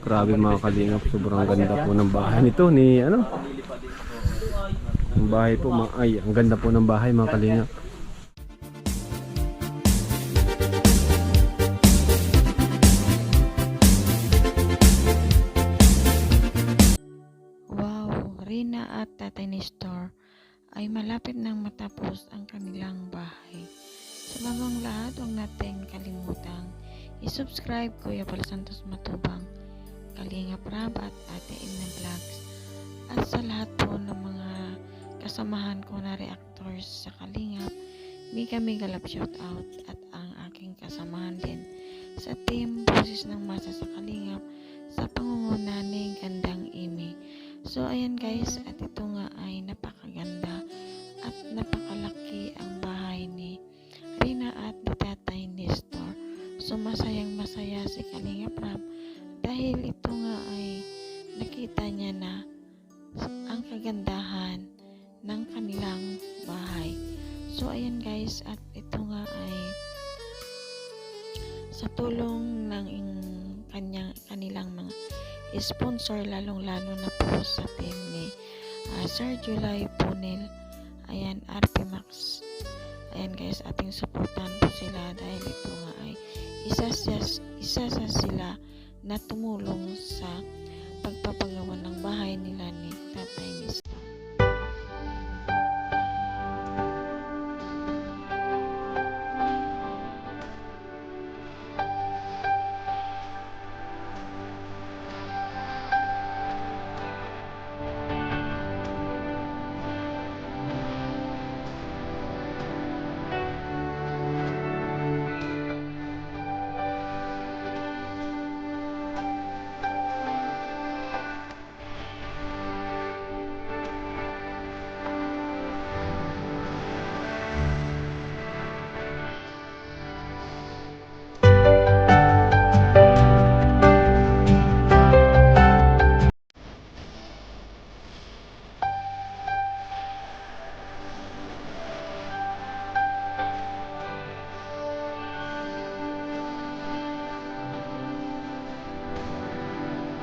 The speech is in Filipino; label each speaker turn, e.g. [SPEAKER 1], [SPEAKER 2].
[SPEAKER 1] Grabe mga kalingap, sobrang ganda po ng bahay nito ni ano. Ang bahay po, ay ang ganda po ng bahay mga kalingap.
[SPEAKER 2] Wow, Rina at Tatay Nestor ay malapit nang matapos ang kanilang bahay. Sa bagong lahat, huwag natin kalimutang i-subscribe Kuya Bal Santos Matubang, Kalingap Rab at Ate Edna Vlogs, at sa lahat po ng mga kasamahan ko na reactors sa Kalingap, mega love shout out, at ang aking kasamahan din sa team Boses ng Masa sa Kalingap sa pangunguna ni Gandang Amy. So ayan guys, at ito nga ay napakaganda at napakalaki ang bahay ni Rina at ni Tatay Nestor. So masayang masaya si Kalingap Rab dahil ito nga ay nakita niya na ang kagandahan ng kanilang bahay. So ayan guys, at ito nga ay sa tulong ng kanilang mga sponsor, lalong-lalo na po sa team ni Sir July Punil, ayan, RP Max, ayan guys, ating supportan po sila dahil ito nga ay isa sa sila na tumulong sa pagpapagawa ng bahay nila ni Tatay Nestor.